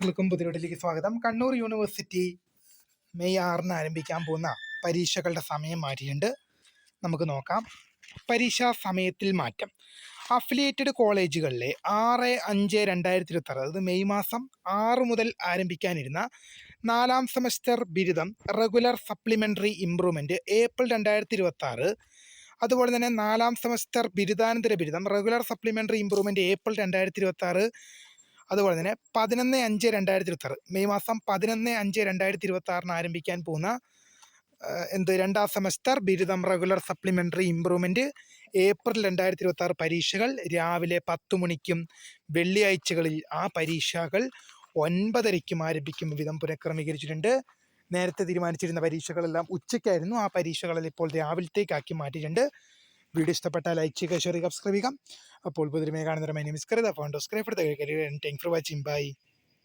ക്കും പുതിയോട്ടിലേക്ക് സ്വാഗതം. Kannur university May 6-ന് ആരംഭിക്കാൻ പോകുന്ന പരീക്ഷകളുടെ സമയം മാറ്റിയിട്ടുണ്ട്. നമുക്ക് നോക്കാം. പരീക്ഷാ സമയത്തിൽ മാറ്റം. അഫിലിയേറ്റഡ് കോളേജുകളിലെ 6-5-2026, അതായത് മെയ് മാസം 6 മുതൽ ആരംഭിക്കാനിരുന്ന 4ാം സെമസ്റ്റർ ബിരുദം റെഗുലർ സപ്ലിമെൻ്ററി ഇംപ്രൂവ്മെൻറ്റ് ഏപ്രിൽ 2026, അതുപോലെ തന്നെ 4ാം സെമസ്റ്റർ ബിരുദാനന്തര ബിരുദം റെഗുലർ സപ്ലിമെൻ്ററി ഇംപ്രൂവ്മെൻറ്റ് ഏപ്രിൽ 2026, അതുപോലെ തന്നെ 11-5-2026, മെയ് മാസം 11-5-2026 ആരംഭിക്കാൻ പോകുന്ന 2ാം സെമസ്റ്റർ ബിരുദം റെഗുലർ സപ്ലിമെൻ്ററി ഇംപ്രൂവ്മെൻറ്റ് ഏപ്രിൽ 2026 പരീക്ഷകൾ രാവിലെ 10 മണിക്കും വെള്ളിയാഴ്ചകളിൽ ആ പരീക്ഷകൾ 9:30-ക്കും ആരംഭിക്കും വിധം പുനഃക്രമീകരിച്ചിട്ടുണ്ട്. നേരത്തെ തീരുമാനിച്ചിരുന്ന പരീക്ഷകളെല്ലാം ഉച്ചയ്ക്കായിരുന്നു. ആ പരീക്ഷകളിൽ ഇപ്പോൾ രാവിലത്തേക്കാക്കി മാറ്റിയിട്ടുണ്ട്. വീഡിയോ ഇഷ്ടപ്പെട്ടാൽ ലൈക്ക് ചെയ്യുക, ഷെയർ ചെയ്യുക, സബ്സ്ക്രൈബ് ചെയ്യുക. അപ്പോൾ പുതിയ കാണുന്ന my name is Karitha. Phone subscribe for the career and thanks for watching. By.